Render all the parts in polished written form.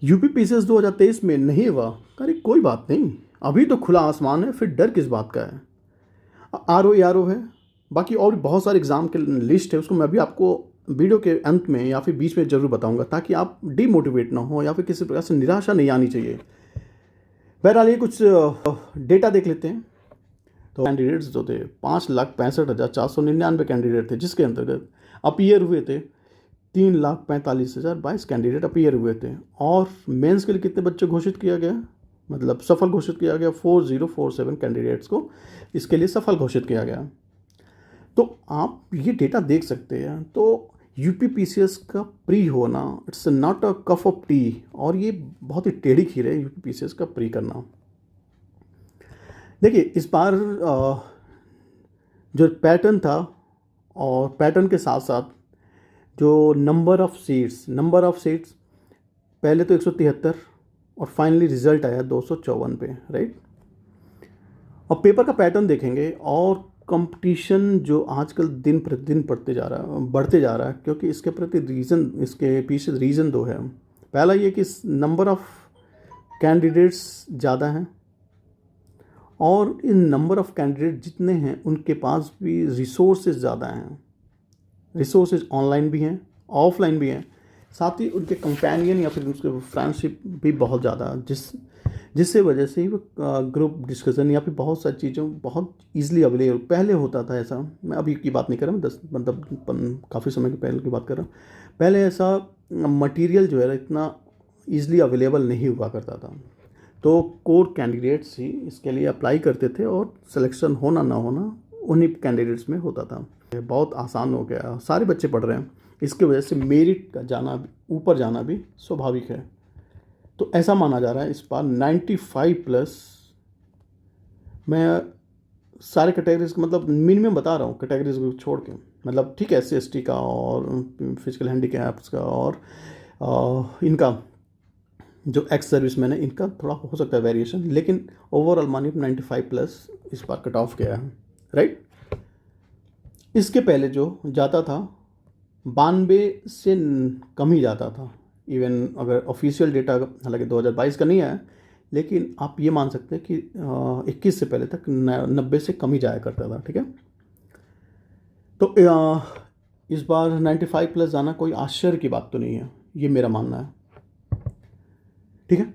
UP PCS 2023 में नहीं हुआ। अरे कोई बात नहीं, अभी तो खुला आसमान है, फिर डर किस बात का है। आर ओ है, बाकी और भी बहुत सारे एग्ज़ाम के लिस्ट है, उसको मैं अभी आपको वीडियो के अंत में या फिर बीच में ज़रूर बताऊंगा, ताकि आप डीमोटिवेट ना हो या फिर किसी प्रकार से निराशा नहीं आनी चाहिए। बहरहाल ये कुछ डेटा देख लेते हैं। तो कैंडिडेट्स जो थे 5,65,499 कैंडिडेट थे, जिसके अंतर्गत अपीयर हुए थे 3,45,022 कैंडिडेट अपीयर हुए थे। और मेंस के लिए कितने बच्चे घोषित किया गया, मतलब सफल घोषित किया गया 4047 कैंडिडेट्स को इसके लिए सफल घोषित किया गया। तो आप ये डेटा देख सकते हैं। तो यूपी पीसीएस का प्री होना, it's not a cup of T, और ये बहुत ही टेढ़ी खीर है यूपी पीसीएस का प्री करना। देखिए इस बार जो पैटर्न था, और पैटर्न के साथ साथ जो नंबर ऑफ सीट्स पहले तो 173 और फाइनली रिजल्ट आया 254 पे, राइट। और पेपर का पैटर्न देखेंगे, और कंपटीशन जो आजकल दिन प्रतिदिन बढ़ते जा रहा है, क्योंकि इसके प्रति रीज़न, इसके पीछे रीज़न दो है। पहला ये कि नंबर ऑफ़ कैंडिडेट्स ज़्यादा हैं, और इन नंबर ऑफ़ कैंडिडेट जितने हैं उनके पास भी रिसोर्सेज ज़्यादा हैं। रिसोर्सेज ऑनलाइन भी हैं, ऑफलाइन भी हैं, साथ ही उनके कंपेनियन या फिर उसके फ्रेंडशिप भी बहुत ज़्यादा, जिससे वजह से ही वो ग्रुप डिस्कशन या फिर बहुत सारी चीज़ों बहुत ईजिली अवेलेबल पहले होता था। ऐसा मैं अभी की बात नहीं कर रहा, मैं 10 काफ़ी समय के पहले की बात कर रहा हूँ। पहले ऐसा मटेरियल जो है इतना ईजिली अवेलेबल नहीं हुआ करता था, तो कोर कैंडिडेट्स ही इसके लिए अप्लाई करते थे, और सिलेक्शन होना ना होना उन्हीं कैंडिडेट्स में होता था। बहुत आसान हो गया, सारे बच्चे पढ़ रहे हैं, इसकी वजह से मेरिट का जाना, ऊपर जाना भी स्वाभाविक है। तो ऐसा माना जा रहा है इस बार 95+। मैं सारे कैटेगरीज का मतलब मिनिमम बता रहा हूँ, कैटेगरीज को छोड़ के, मतलब ठीक है SC ST का और फिजिकल हैंडीकैप्स का और इनका जो एक्स सर्विसमैन है, इनका थोड़ा हो सकता है वेरिएशन, लेकिन ओवरऑल मानिए 95+ इस बार कट ऑफ गया है, राइट। इसके पहले जो जाता था 92 से कम ही जाता था। इवन अगर ऑफिशियल डेटा हालांकि 2022 का नहीं आया, लेकिन आप ये मान सकते हैं कि 21 से पहले तक 90 से कम ही जाया करता था, ठीक है। तो इस बार 95+ जाना कोई आश्चर्य की बात तो नहीं है, ये मेरा मानना है, ठीक है।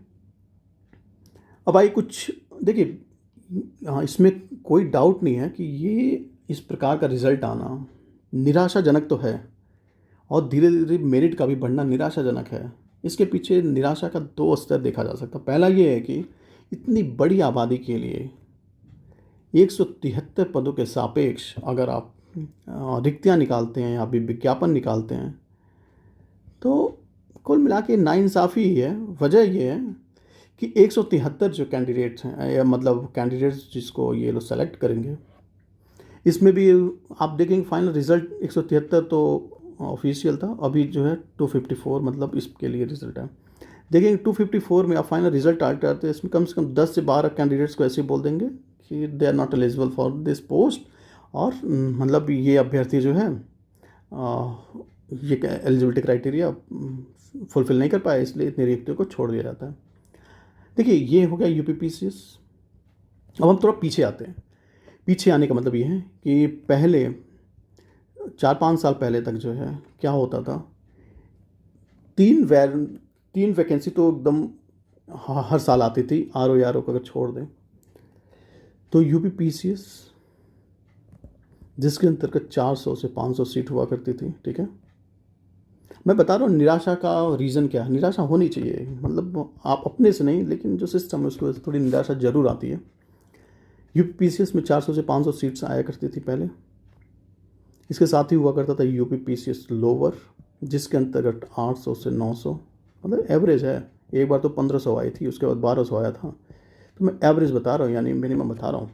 अब आई कुछ देखिए, इसमें कोई डाउट नहीं है कि ये इस प्रकार का रिज़ल्ट आना निराशाजनक तो है, और धीरे धीरे मेरिट का भी बढ़ना निराशाजनक है। इसके पीछे निराशा का 2 स्तर देखा जा सकता है। पहला ये है कि इतनी बड़ी आबादी के लिए 173 पदों के सापेक्ष अगर आप रिक्तियाँ निकालते हैं या भी विज्ञापन निकालते हैं, तो कुल मिला के नाइंसाफ़ी ही है। वजह ये है कि 173 जो कैंडिडेट्स हैं, या मतलब कैंडिडेट्स जिसको ये लोग सेलेक्ट करेंगे, इसमें भी आप देखेंगे फाइनल रिज़ल्ट 173 तो ऑफिशियल था, अभी जो है 254 मतलब इसके लिए रिज़ल्ट है। देखेंगे 254 में आप फाइनल रिज़ल्ट आते आते इसमें कम से कम 10 से 12 कैंडिडेट्स को ऐसे बोल देंगे कि they are not eligible for this post, और मतलब ये अभ्यर्थी जो है ये एलिजिबिलिटी क्राइटेरिया फुलफिल नहीं कर पाया, इसलिए इतनी रिक्तियों को छोड़ दिया जाता है। देखिए ये हो गया यूपी पीसीएस। अब हम थोड़ा पीछे आते हैं। पीछे आने का मतलब ये है कि पहले 4-5 साल पहले तक जो है क्या होता था, 3 वैकेंसी तो एकदम हर साल आती थी, RO को अगर छोड़ दें तो यूपी पीसीएस जिसके अंतर्गत 400 से 500 सीट हुआ करती थी, ठीक है। मैं बता रहा हूँ निराशा का रीज़न क्या है। निराशा होनी चाहिए, मतलब आप अपने से नहीं, लेकिन जो सिस्टम है उसकी वजह से थोड़ी निराशा ज़रूर आती है। यूपी पीसीएस में 400 से 500 सीट्स आया करती थी पहले। इसके साथ ही हुआ करता था यूपी पीसीएस लोअर, जिसके अंतर्गत 800 से 900, मतलब एवरेज है। एक बार तो 1500 आई थी, उसके बाद 1200 आया था, तो मैं एवरेज बता रहा हूँ, यानी मिनिमम बता रहा हूँ।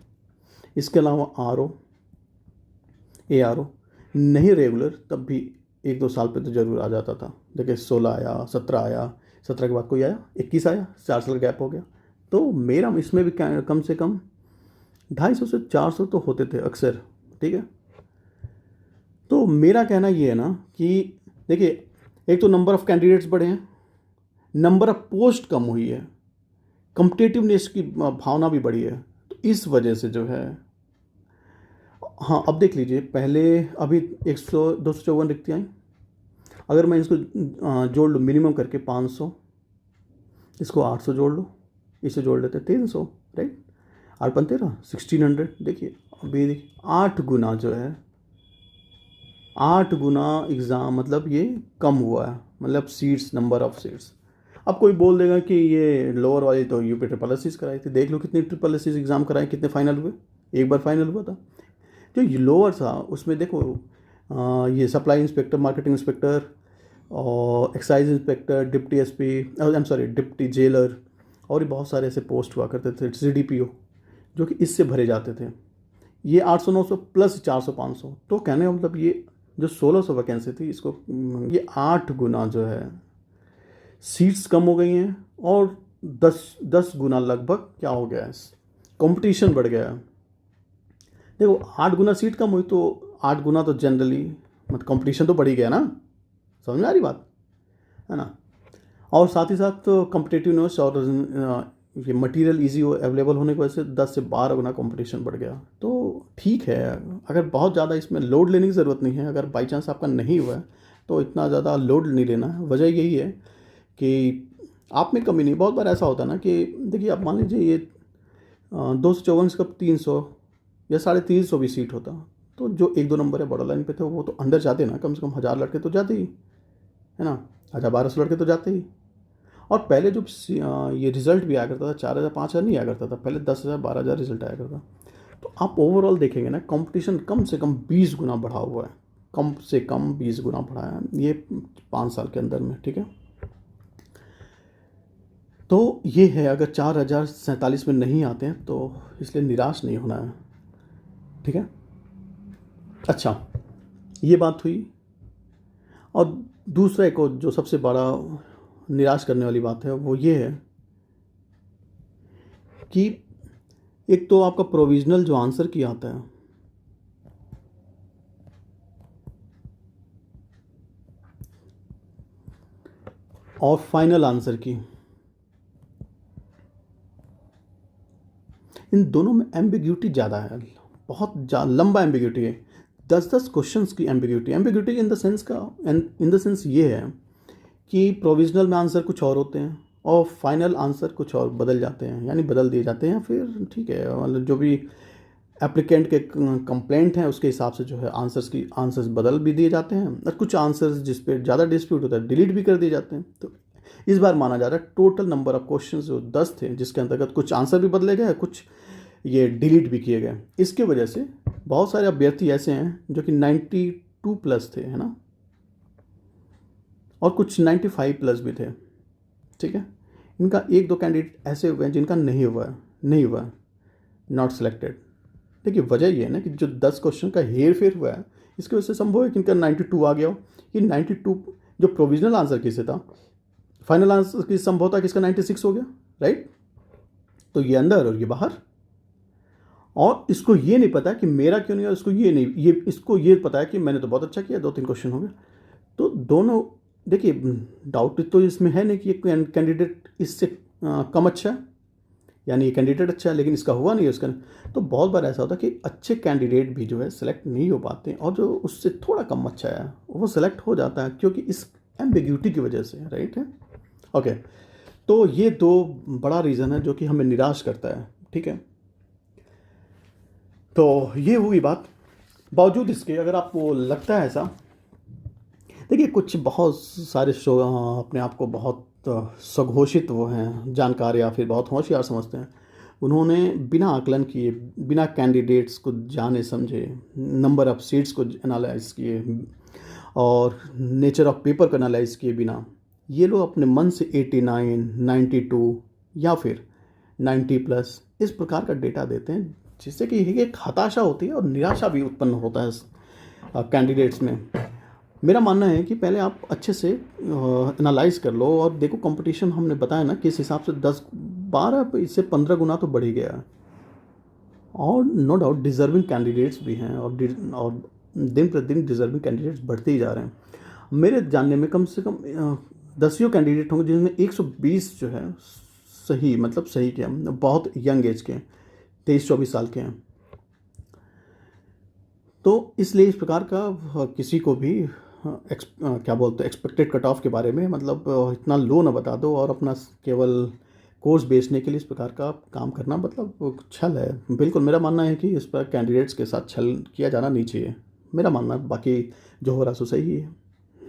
इसके अलावा RO ARO नहीं रेगुलर, तब भी 1-2 साल पे तो ज़रूर आ जाता था। देखिए 16 आया, 17 आया, 17 के बाद कोई आया, 21 आया, 4 साल गैप हो गया। तो मेरा इसमें भी कम से कम 250 से 400 तो होते थे अक्सर, ठीक है। तो मेरा कहना ये है ना कि देखिए, एक तो नंबर ऑफ़ कैंडिडेट्स बढ़े हैं, नंबर ऑफ पोस्ट कम हुई है, कम्पिटेटिवनेस की भावना भी बढ़ी है। तो इस वजह से जो है, हाँ अब देख लीजिए, पहले अभी 254 रिक्तियाँ आई, अगर मैं इसको जोड़ लूँ मिनिमम करके 500, इसको 800 जोड़ लो, इसे जोड़ लेते हैं 300, राइट, 8 × 13 1600। देखिए अभी देखिए 8 गुना जो है, 8 गुना एग्ज़ाम मतलब ये कम हुआ है, मतलब सीट्स, नंबर ऑफ सीट्स। अब कोई बोल देगा कि ये लोअर वाली तो यूपी ट्रिपल एस कराई थी, देख लो कितनी ट्रिपल एस एग्ज़ाम कराए, कितने फाइनल हुए, एक बार फाइनल हुआ था। जो लोअर था उसमें देखो ये सप्लाई इंस्पेक्टर, मार्केटिंग इंस्पेक्टर और excise inspector, deputy SP, I am sorry deputy jailer, और भी बहुत सारे ऐसे पोस्ट हुआ करते थे, सीडीपीओ, जो कि इससे भरे जाते थे। ये 800 900 प्लस 400 500, तो कहने का मतलब ये जो 1600 वैकेंसी थी, इसको ये 8 गुना जो है सीट्स कम हो गई हैं, और 10 गुना लगभग क्या हो गया है, कंपटीशन बढ़ गया है। देखो 8 गुना सीट कम हुई तो 8 गुना तो जनरली मतलब कंपटीशन तो बढ़ ही गया ना, समझ में आ रही बात है ना। और साथ ही साथ कॉम्पिटेटिवनेस और ये मटेरियल ईजी अवेलेबल होने की वजह से 10 से 12 गुना कंपटीशन बढ़ गया। तो ठीक है, अगर बहुत ज़्यादा इसमें लोड लेने की ज़रूरत नहीं है, अगर बाई चांस आपका नहीं हुआ है तो इतना ज़्यादा लोड नहीं लेना है। वजह यही है कि आप में कमी नहीं, बहुत बार ऐसा होता है ना कि देखिए आप मान लीजिए ये 254 से कब 300 या 350 भी सीट होता, तो जो 1 2 नंबर है बॉर्डर लाइन पे थे वो तो अंदर जाते ना, कम से कम 1000 लड़के तो जाते ही है ना, 1200 लड़के तो जाते ही। और पहले जो ये रिज़ल्ट भी आया करता था 4000 5000 नहीं आया करता था, पहले 10,000 12,000 रिजल्ट आया करता। तो आप ओवरऑल देखेंगे ना, कंपटीशन कम से कम 20 गुना बढ़ा हुआ है, कम से कम 20 गुना बढ़ा है ये 5 साल के अंदर में, ठीक है। तो ये है, अगर 4047 में नहीं आते हैं तो इसलिए निराश नहीं होना है, ठीक है। अच्छा, ये बात हुई। और दूसरा एक और जो सबसे बड़ा निराश करने वाली बात है वो ये है कि एक तो आपका प्रोविजनल जो आंसर की आता है, और फाइनल आंसर की, इन दोनों में एम्बिग्यूटी ज़्यादा है, बहुत लंबा एम्बिग्यूटी है, 10 क्वेश्चंस की ambiguity. Ambiguity in the sense का, इन द सेंस ये है कि प्रोविजनल में आंसर कुछ और होते हैं और फाइनल आंसर कुछ और बदल जाते हैं, यानी बदल दिए जाते हैं, फिर ठीक है, मतलब जो भी एप्लीकेंट के कंप्लेंट हैं उसके हिसाब से जो है आंसर्स बदल भी दिए जाते हैं, और कुछ आंसर्स जिस पे ज़्यादा डिस्प्यूट होता है डिलीट भी कर दिए जाते हैं। तो इस बार माना जा रहा है टोटल नंबर ऑफ क्वेश्चन जो 10 थे, जिसके अंतर्गत कुछ आंसर भी बदले गए, कुछ ये डिलीट भी किए गए। इसके वजह से बहुत सारे अभ्यर्थी ऐसे हैं जो कि 92 प्लस थे, है ना, और कुछ 95 प्लस भी थे, ठीक है। इनका 1 2 कैंडिडेट ऐसे हुए हैं जिनका नहीं हुआ है, नॉट सिलेक्टेड। देखिए वजह ये है ना कि जो 10 क्वेश्चन का हेर फेर हुआ है, इसकी वजह से संभव है कि इनका 92 आ गया हो। ये 92 जो प्रोविजनल आंसर किसे था, फाइनल आंसर की संभवता किसका 96 हो गया, राइट। तो ये अंदर और ये बाहर, और इसको ये नहीं पता कि मेरा क्यों नहीं, और इसको ये नहीं, ये इसको ये पता है कि मैंने तो बहुत अच्छा किया, 2 3 क्वेश्चन हो गए। तो दोनों देखिए, डाउट तो इसमें है नहीं कि ये कैंडिडेट इससे कम अच्छा है, यानी ये कैंडिडेट अच्छा है लेकिन इसका हुआ नहीं है उसका। तो बहुत बार ऐसा होता है कि अच्छे कैंडिडेट भी जो है सेलेक्ट नहीं हो पाते, और जो उससे थोड़ा कम अच्छा है वो सेलेक्ट हो जाता है, क्योंकि इस एम्बिग्यूटी की वजह से, राइट है। ओके, तो ये 2 बड़ा रीज़न है जो कि हमें निराश करता है, ठीक है। तो ये हुई बात। बावजूद इसके अगर आपको लगता है ऐसा, देखिए कुछ बहुत सारे शो अपने आप को बहुत सुघोषित वो हैं जानकार या फिर बहुत होशियार समझते हैं, उन्होंने बिना आकलन किए, बिना कैंडिडेट्स को जाने समझे, नंबर ऑफ सीट्स को एनालाइज किए और नेचर ऑफ पेपर को एनालाइज किए बिना, ये लोग अपने मन से 89 92 या फिर 90 प्लस इस प्रकार का डेटा देते हैं, जिससे कि एक हताशा होती है और निराशा भी उत्पन्न होता है कैंडिडेट्स में। मेरा मानना है कि पहले आप अच्छे से एनालाइज कर लो और देखो, कंपटीशन हमने बताया ना किस हिसाब से 10 12 इससे 15 गुना तो बढ़ ही गया है, और नो डाउट डिज़र्विंग कैंडिडेट्स भी हैं, और दिन प्रतिदिन डिज़र्विंग कैंडिडेट्स बढ़ते ही जा रहे हैं। मेरे जानने में कम से कम 10 कैंडिडेट होंगे जिनमें 120 जो है सही, मतलब सही किया, बहुत यंग एज के हैं, 23-24 साल के हैं। तो इसलिए इस प्रकार का किसी को भी क्या बोलते हैं एक्सपेक्टेड कट ऑफ के बारे में मतलब इतना लो ना बता दो और अपना केवल कोर्स बेचने के लिए इस प्रकार का काम करना मतलब छल है। बिल्कुल मेरा मानना है कि इस पर कैंडिडेट्स के साथ छल किया जाना नहीं चाहिए, मेरा मानना है। बाकी जो हो रहा सो सही है,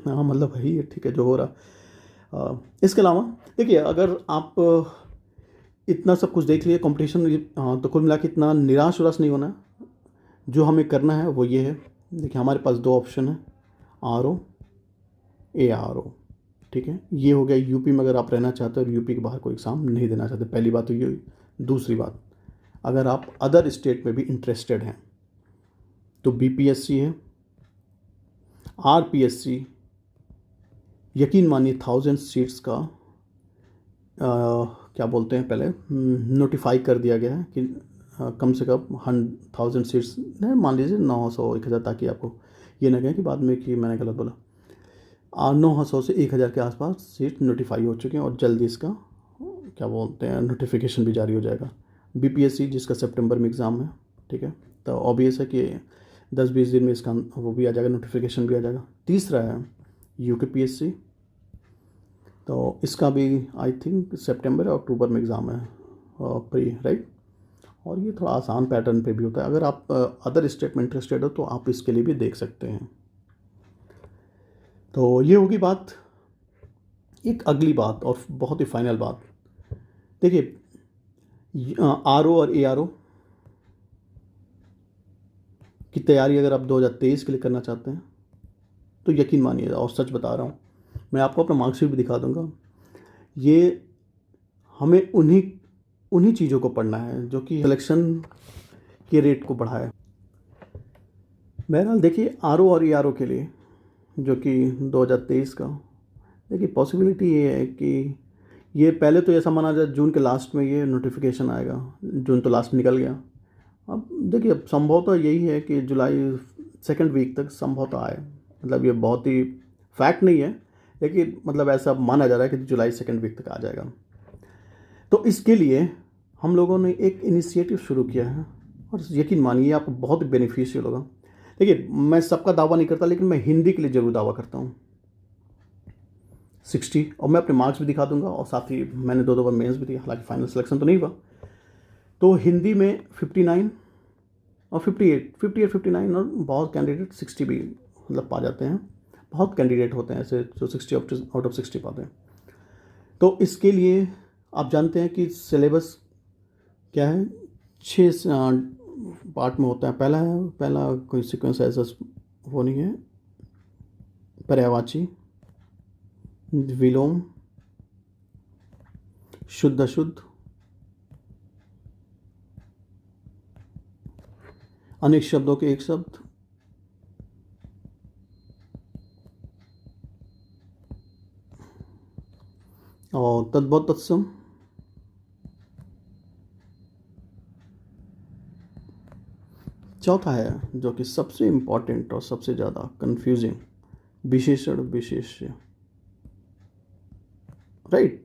हाँ मतलब वही है, ठीक है जो हो रहा। इसके अलावा देखिए, अगर आप इतना सब कुछ देख लिए कंपटीशन, तो कुल मिला के इतना निराश उराश नहीं होना है। जो हमें करना है वो ये है, देखिए हमारे पास 2 ऑप्शन है, RO, ARO, ठीक है। ये हो गया यूपी में अगर आप रहना चाहते हो और यूपी के बाहर कोई एग्ज़ाम नहीं देना चाहते, पहली बात तो ये हुई। दूसरी बात, अगर आप अदर स्टेट में भी इंटरेस्टेड हैं तो BPSC है, RPSC, यकीन मानिए 1000 सीट्स का क्या बोलते हैं पहले नोटिफाई कर दिया गया है कि कम से कम 1000 सीट्स, मान लीजिए 900 1000, ताकि आपको ये ना कहें कि बाद में कि मैंने गलत बोला। 900 से 1000 के आसपास सीट नोटिफाई हो चुके हैं और जल्दी इसका क्या बोलते हैं नोटिफिकेशन भी जारी हो जाएगा। BPSC जिसका सितंबर में एग्ज़ाम है, ठीक है, तो ऑब्वियस है कि 10-20 दिन में इसका वो भी आ जाएगा, नोटिफिकेशन भी आ जाएगा। तीसरा है UKPSC, तो इसका भी आई थिंक सितंबर या अक्टूबर में एग्ज़ाम है, प्री राइट। और ये थोड़ा आसान पैटर्न पे भी होता है। अगर आप अदर स्टेट में इंटरेस्टेड हो तो आप इसके लिए भी देख सकते हैं। तो ये होगी बात। एक अगली बात और बहुत ही फाइनल बात, देखिए RO और ARO की तैयारी अगर आप 2023 के लिए करना चाहते हैं तो यकीन मानिए, और सच बता रहा हूँ, मैं आपको अपना मार्कशीट भी दिखा दूंगा। ये हमें उन्हीं चीज़ों को पढ़ना है जो कि सिलेक्शन के रेट को बढ़ाए। बहरहाल देखिए RO और ARO के लिए जो कि 2023 का, देखिए पॉसिबिलिटी ये है कि ये पहले तो ऐसा माना जाए जून के लास्ट में ये नोटिफिकेशन आएगा, जून तो लास्ट निकल गया। अब देखिए अब संभवतः यही है कि जुलाई सेकंड वीक तक संभवतः आए, मतलब ये बहुत ही फैक्ट नहीं है, लेकिन मतलब ऐसा माना जा रहा है कि जुलाई सेकंड वीक तक आ जाएगा। तो इसके लिए हम लोगों ने एक इनिशिएटिव शुरू किया है और यकीन मानिए आपको बहुत बेनिफिशियल होगा। देखिए मैं सबका दावा नहीं करता, लेकिन मैं हिंदी के लिए ज़रूर दावा करता हूँ। 60, और मैं अपने मार्क्स भी दिखा दूंगा, और साथ ही मैंने 2 बार मेंस भी दिया, हालांकि फाइनल सिलेक्शन तो नहीं हुआ। तो हिंदी में 59 और 58, 59, और बहुत कैंडिडेट 60 भी मतलब पा जाते हैं। बहुत कैंडिडेट होते हैं ऐसे जो 60 आउट ऑफ 60 पाते हैं। तो इसके लिए आप जानते हैं कि सिलेबस क्या है, 6 पार्ट में होता है। पहला कोई सीक्वेंस ऐसा वो नहीं है, पर्यायवाची, विलोम, शुद्ध अशुद्ध, अनेक शब्दों के एक शब्द, और तद्भव तत्सम, चौथा है जो कि सबसे इम्पॉर्टेंट और सबसे ज़्यादा कंफ्यूजिंग, विशेषण विशेष्य, राइट।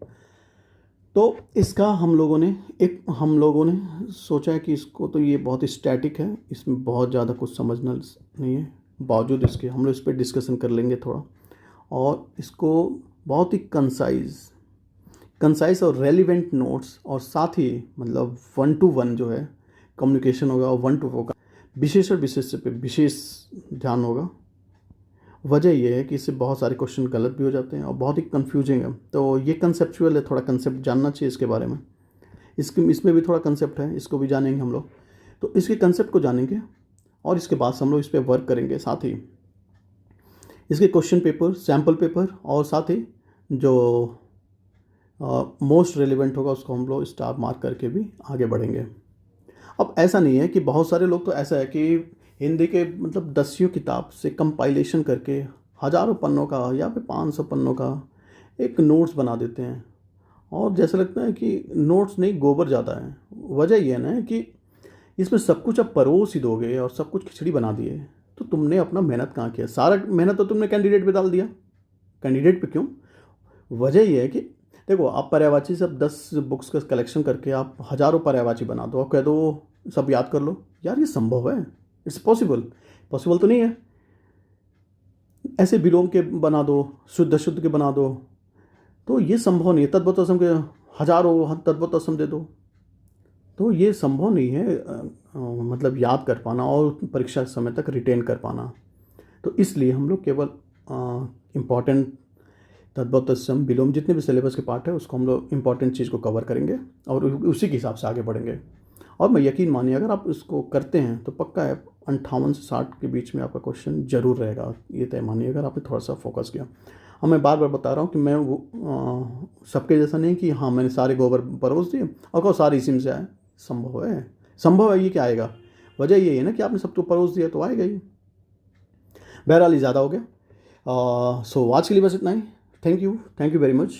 तो इसका हम लोगों ने सोचा है कि इसको तो ये बहुत स्टैटिक है, इसमें बहुत ज़्यादा कुछ समझना नहीं है, बावजूद इसके हम लोग इस पर डिस्कशन कर लेंगे थोड़ा, और इसको बहुत ही कंसाइज और रेलिवेंट नोट्स, और साथ ही मतलब 1 to 1 जो है कम्युनिकेशन होगा, और 1 to 4 का विशेषण विशेष्य पे विशेष ध्यान होगा। वजह यह है कि इससे बहुत सारे क्वेश्चन गलत भी हो जाते हैं और बहुत ही कंफ्यूजिंग है। तो ये कंसेप्चुअल है, थोड़ा कंसेप्ट जानना चाहिए इसके बारे में। इसमें भी थोड़ा कंसेप्ट है, इसको भी जानेंगे हम लोग। तो इसके कंसेप्ट को जानेंगे और इसके बाद हम लोग इस पर वर्क करेंगे। साथ ही इसके क्वेश्चन पेपर, सैम्पल पेपर, और साथ ही जो मोस्ट रेलिवेंट होगा उसको हम लोग स्टार मार्क करके भी आगे बढ़ेंगे। अब ऐसा नहीं है कि बहुत सारे लोग तो ऐसा है कि हिंदी के मतलब 10 किताब से कंपाइलेशन करके हज़ारों पन्नों का या फिर 500 पन्नों का एक नोट्स बना देते हैं, और जैसा लगता है कि नोट्स नहीं गोबर ज़्यादा है। वजह यह है ना कि इसमें सब कुछ अब परोस ही दोगे और सब कुछ खिचड़ी बना दिए, तो तुमने अपना मेहनत कहाँ किया? सारा मेहनत तो तुमने कैंडिडेट पे डाल दिया। कैंडिडेट पे क्यों, वजह ये है कि देखो, आप पर्यायवाची से अब 10 बुक्स का कलेक्शन करके आप हज़ारों पर्यायवाची बना दो और कह दो सब याद कर लो, यार ये संभव है? It's possible? पॉसिबल तो नहीं है। ऐसे विलोम के बना दो, शुद्ध शुद्ध के बना दो, तो ये संभव नहीं है। तद्भुत असम के हज़ारों तद्भुत असम दे दो, तो ये संभव नहीं है मतलब याद कर पाना और परीक्षा समय तक रिटेन कर पाना। तो इसलिए हम लोग केवल इम्पॉर्टेंट तद्भुत असम विलोम जितने भी सिलेबस के पार्ट है उसको हम लोग इम्पॉर्टेंट चीज़ को कवर करेंगे और उसी के हिसाब से आगे बढ़ेंगे। और मैं यकीन मानिए अगर आप इसको करते हैं तो पक्का है 58 से 60 के बीच में आपका क्वेश्चन जरूर रहेगा, ये तय मानिए अगर आपने थोड़ा सा फोकस किया। हाँ, मैं बार बार बता रहा हूँ कि मैं वो सबके जैसा नहीं कि हाँ मैंने सारे गोबर परोस दिए और कहो सारे इसी में से आए। संभव है, संभव है, ये क्या आएगा? वजह यही है ना कि आपने सबको परोस दिया तो आएगा ही। बहरहाल ये ज़्यादा हो गया। सो आज के लिए बस इतना ही। Thank you very much.